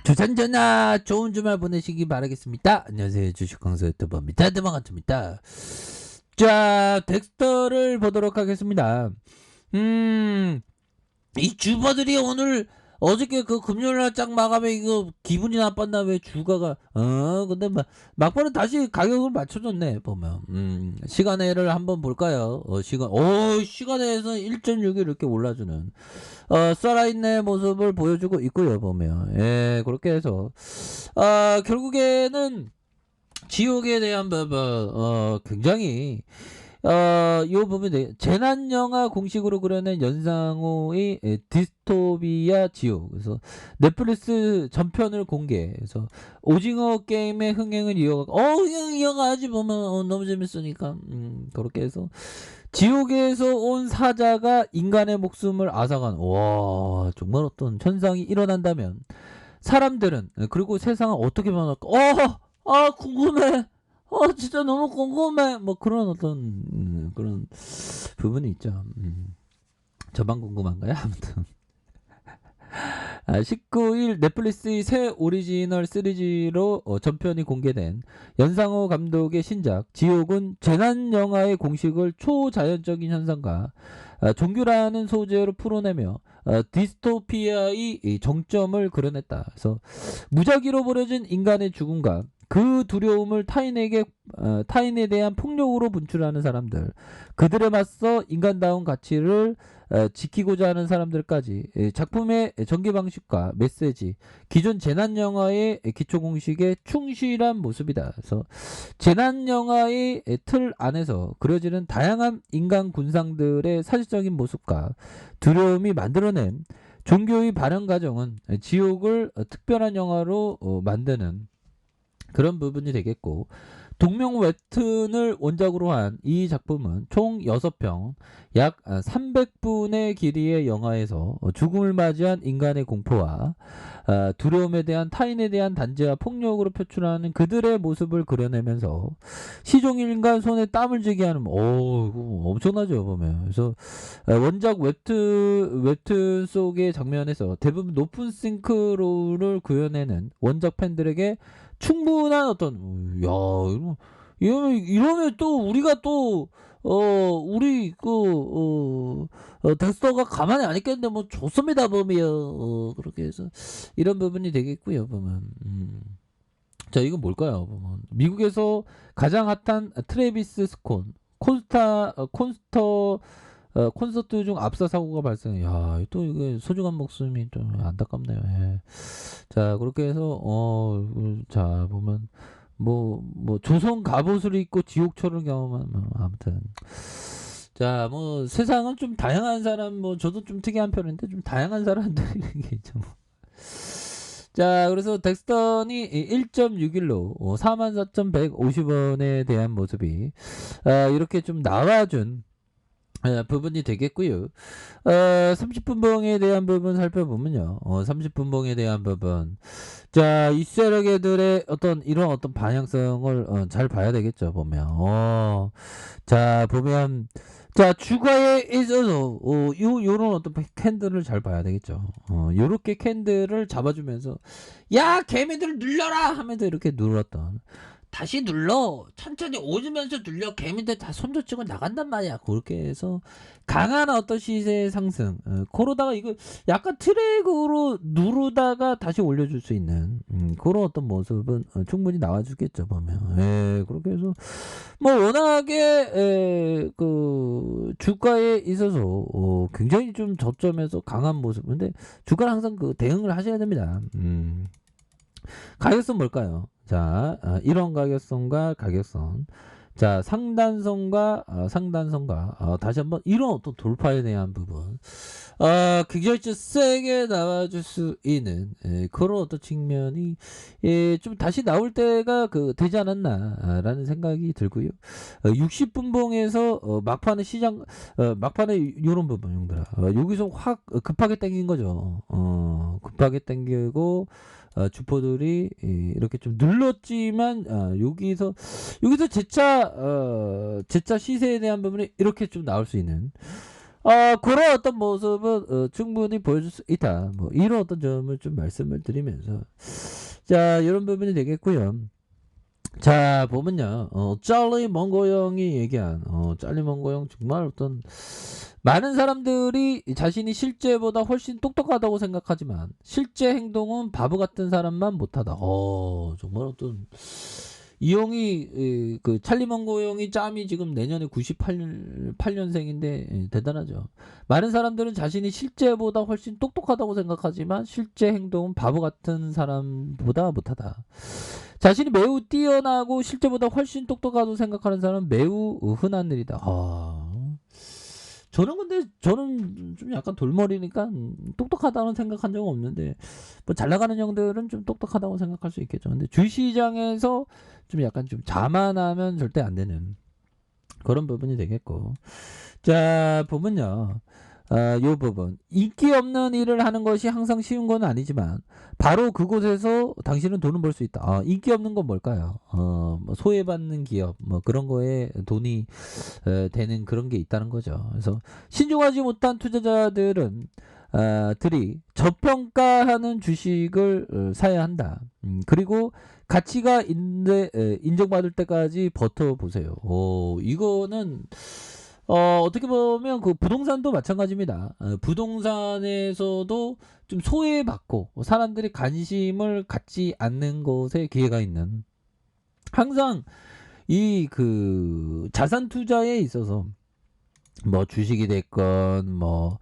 조선전화 좋은 주말 보내시기 바라겠습니다. 안녕하세요. 주식강사 유튜버입니다. 대방아트입니다. 자, 덱스터를 보도록 하겠습니다. 이 주버들이 오늘 어저께 그 금요일날 짝 마감에 이거 기분이 나빴나 왜 주가가 근데 막판에 다시 가격을 맞춰줬네 보면. 시간외를 한번 볼까요? 시간외에서 1.6이 이렇게 올라주는 살아있는 모습을 보여주고 있고요 보면. 예, 그렇게 해서 결국에는 지옥에 대한 부분 굉장히 요 부분이 재난 영화 공식으로 그려낸 연상호의 디스토피아 지옥. 그래서 넷플릭스 전편을 공개. 그래서 오징어 게임의 흥행을 이어가고 이어가야지 보면 너무 재밌으니까. 그렇게 해서 지옥에서 온 사자가 인간의 목숨을 앗아간. 와, 정말 어떤 현상이 일어난다면 사람들은 그리고 세상은 어떻게 변할까? 궁금해. 진짜 너무 궁금해. 뭐 그런 어떤 그런 부분이 있죠. 저만 궁금한가요? 아무튼 19일 넷플릭스의 새 오리지널 시리즈로 전편이 공개된 연상호 감독의 신작 지옥은 재난 영화의 공식을 초자연적인 현상과 종교라는 소재로 풀어내며 디스토피아의 정점을 그려냈다. 그래서 무작위로 벌어진 인간의 죽음과 그 두려움을 타인에 대한 폭력으로 분출하는 사람들, 그들에 맞서 인간다운 가치를 지키고자 하는 사람들까지 작품의 전개 방식과 메시지, 기존 재난 영화의 기초 공식에 충실한 모습이다. 그래서 재난 영화의 틀 안에서 그려지는 다양한 인간 군상들의 사실적인 모습과 두려움이 만들어낸 종교의 발현 과정은 지옥을 특별한 영화로 만드는 그런 부분이 되겠고, 동명 웹툰을 원작으로 한 이 작품은 총 6편 약 300분의 길이의 영화에서 죽음을 맞이한 인간의 공포와 두려움에 대한 타인에 대한 단죄와 폭력으로 표출하는 그들의 모습을 그려내면서 시종일관 손에 땀을 쥐게 하는 이거 엄청나죠 보면. 그래서 원작 웹툰 속의 장면에서 대부분 높은 싱크로를 구현해낸 원작 팬들에게 충분한 어떤 이러면 또 우리가 또 우리 덱스터가 가만히 안 있겠는데 뭐 좋습니다 보면. 그렇게 해서 이런 부분이 되겠고요 보면. 자, 이건 뭘까요 보면. 미국에서 가장 핫한 트래비스 스콘 콘서트 중 압사 사고가 발생. 또 이게 소중한 목숨이 좀 안타깝네요. 예. 자, 그렇게 해서 자 보면 뭐 조선 갑옷을 입고 지옥철을 경험한 아무튼. 자, 뭐 세상은 좀 다양한 사람, 저도 좀 특이한 편인데 좀 다양한 사람들이 있죠. 자, 그래서 덱스턴이 1.6일로 44,150원에 대한 모습이 이렇게 좀 나와준 부분이 되겠고요. 30분봉에 대한 부분 살펴보면요. 30분봉에 대한 부분. 자, 이 세력애들의 이런 어떤 방향성을 잘 봐야 되겠죠, 보면. 자, 보면, 자, 주가에 있어서, 요런 어떤 캔들을 잘 봐야 되겠죠. 요렇게 캔들을 잡아주면서, 야, 개미들 눌려라! 하면서 이렇게 눌렀던. 다시 눌러 천천히 오주면서 눌려 개미들 다 손절 치고 나간단 말이야. 그렇게 해서 강한 어떤 시세 상승 그러다가 이거 약간 트랙으로 누르다가 다시 올려줄 수 있는 그런 어떤 모습은 충분히 나와주겠죠 보면. 그렇게 해서 뭐 워낙에 그 주가에 있어서 굉장히 좀 저점에서 강한 모습. 근데 주가는 항상 그 대응을 하셔야 됩니다. 가격선 뭘까요? 자, 이런 가격선과 가격선. 자, 상단선과 상단선과 다시 한번 이런 어떤 돌파에 대한 부분. 굉장히 좀 세게 나와줄 수 있는 그런 어떤 측면이 좀 다시 나올 때가 되지 않았나라는 생각이 들고요. 60분봉에서 막판에 막판에 이런 부분 형들아. 여기서 확 급하게 당긴 거죠. 급하게 당기고 주포들이 이렇게 좀 눌렀지만 여기서 재차 시세에 대한 부분이 이렇게 좀 나올 수 있는 그런 어떤 모습은 충분히 보여줄 수 있다. 뭐 이런 어떤 점을 좀 말씀을 드리면서 자 이런 부분이 되겠고요. 자 보면요. 짤리 몽고 형이 얘기한 짤리 몽고 형 정말 어떤 많은 사람들이 자신이 실제보다 훨씬 똑똑하다고 생각하지만 실제 행동은 바보 같은 사람만 못하다. 정말 어떤 이 형이 그 찰리 몽고 형이 짬이 지금 내년에 98년생인데 대단하죠. 많은 사람들은 자신이 실제보다 훨씬 똑똑하다고 생각하지만 실제 행동은 바보 같은 사람보다 못하다. 자신이 매우 뛰어나고 실제보다 훨씬 똑똑하다고 생각하는 사람은 매우 흔한 일이다. 저는 근데 저는 좀 약간 돌머리니까 똑똑하다는 생각한 적은 없는데 뭐 잘 나가는 형들은 좀 똑똑하다고 생각할 수 있겠죠. 근데 주시장에서 좀 약간 좀 자만하면 절대 안 되는 그런 부분이 되겠고. 자, 보면요. 요 부분. 인기 없는 일을 하는 것이 항상 쉬운 건 아니지만 바로 그곳에서 당신은 돈을 벌 수 있다. 인기 없는 건 뭘까요? 뭐 소외받는 기업 뭐 그런 거에 돈이 되는 그런 게 있다는 거죠. 그래서 신중하지 못한 투자자들은 들이 저평가하는 주식을 사야 한다. 그리고 가치가 인정받을 때까지 버텨보세요. 이거는 어떻게 보면 그 부동산도 마찬가지입니다. 부동산에서도 좀 소외받고 사람들이 관심을 갖지 않는 것에 기회가 있는 항상 이 그 자산 투자에 있어서 뭐 주식이 됐건 뭐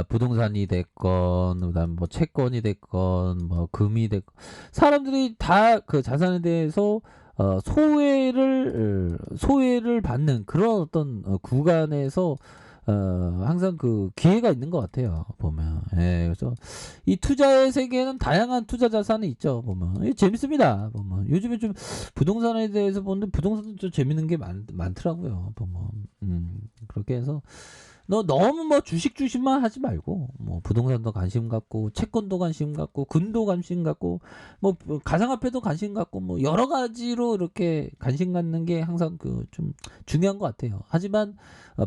부동산이 됐건 그다음 뭐 채권이 됐건 뭐 금이 됐건 사람들이 다 그 자산에 대해서 소외를 받는 그런 어떤 구간에서 항상 그 기회가 있는 것 같아요 보면. 그래서 이 투자의 세계에는 다양한 투자 자산이 있죠 보면. 재밌습니다 보면. 요즘에 좀 부동산에 대해서 보는데 부동산도 좀 재밌는 게 많더라고요 보면. 그렇게 해서 너무 뭐 주식만 하지 말고 뭐 부동산도 관심 갖고 채권도 관심 갖고 금도 관심 갖고 뭐 가상화폐도 관심 갖고 뭐 여러 가지로 이렇게 관심 갖는 게 항상 그 좀 중요한 것 같아요. 하지만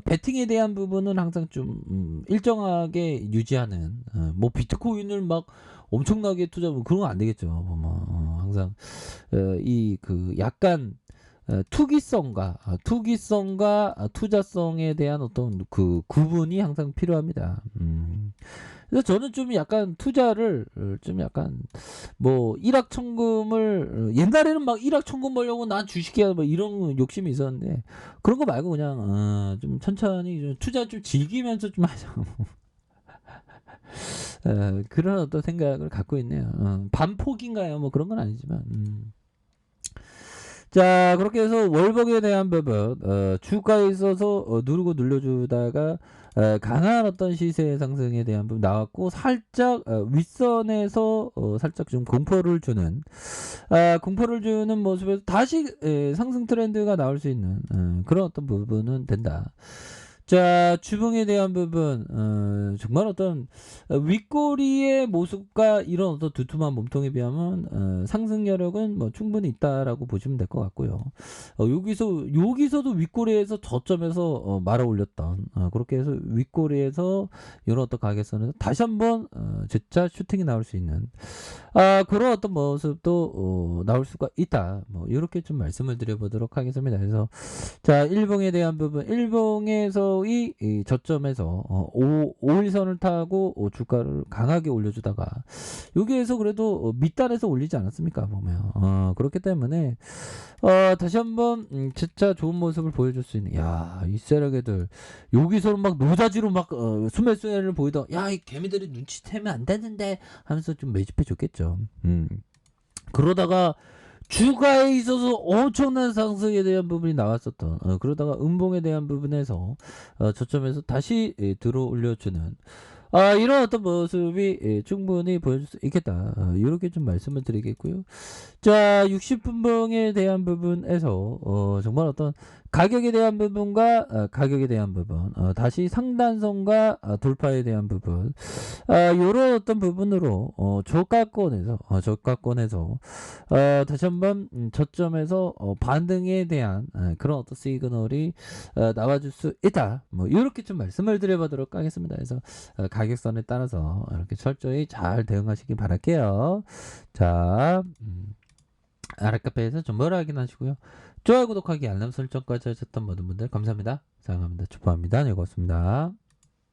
베팅에 대한 부분은 항상 좀 일정하게 유지하는 뭐 비트코인을 막 엄청나게 투자하면 그런 거 안 되겠죠. 뭐 항상 이 그 약간 투기성과 투자성에 대한 어떤 그 구분이 항상 필요합니다. 그래서 저는 좀 약간 투자를 좀 약간 뭐 일확천금을 옛날에는 막 일확천금 벌려고 난 주식이야 뭐 이런 욕심이 있었는데 그런 거 말고 그냥 좀 천천히 좀 투자 좀 즐기면서 좀 하자. 그런 어떤 생각을 갖고 있네요. 반폭인가요? 뭐 그런 건 아니지만. 자 그렇게 해서 월복에 대한 부분 주가에 있어서 누르고 눌려주다가 강한 어떤 시세 상승에 대한 부분 나왔고 살짝 윗선에서 살짝 좀 공포를 주는 모습에서 다시 상승 트렌드가 나올 수 있는 그런 어떤 부분은 된다. 자, 주봉에 대한 부분, 정말 어떤 윗꼬리의 모습과 이런 어떤 두툼한 몸통에 비하면 상승 여력은 뭐 충분히 있다라고 보시면 될 것 같고요. 여기서도 윗꼬리에서 저점에서 말아 올렸던 그렇게 해서 윗꼬리에서 이런 어떤 가격선에서 다시 한번 재차 슈팅이 나올 수 있는 그런 어떤 모습도 나올 수가 있다. 뭐 이렇게 좀 말씀을 드려보도록 하겠습니다. 그래서 자 일봉에 대한 부분, 일봉에서의 이 저점에서 5일선을 타고 주가를 강하게 올려주다가 여기에서 그래도 밑단에서 올리지 않았습니까 보면. 그렇기 때문에 다시 한번 진짜 좋은 모습을 보여줄 수 있는 이 세력애들 여기서는 막 노자지로 막 수매수매를 보이다 이 개미들이 눈치채면 안 되는데 하면서 좀 매집해 줬겠죠. 그러다가 주가에 있어서 엄청난 상승에 대한 부분이 나왔었던 그러다가 음봉에 대한 부분에서 저점에서 다시 들어 올려주는 이런 어떤 모습이 예, 충분히 보여줄 수 있겠다. 요렇게 좀 말씀을 드리겠고요. 자, 60분봉에 대한 부분에서 정말 어떤 가격에 대한 부분과 가격에 대한 부분, 다시 상단선과 돌파에 대한 부분, 요런 어떤 부분으로 저가권에서 다시 한번 저점에서 반등에 대한 그런 어떤 시그널이 나와줄 수 있다. 뭐 요렇게 좀 말씀을 드려보도록 하겠습니다. 그래서 가격선에 따라서 이렇게 철저히 잘 대응하시기 바랄게요. 자, 아랫카페에서 정보를 확인하시고요. 좋아요, 구독하기, 알람 설정까지 하셨던 모든 분들 감사합니다. 사랑합니다. 축복합니다. 네, 고맙습니다.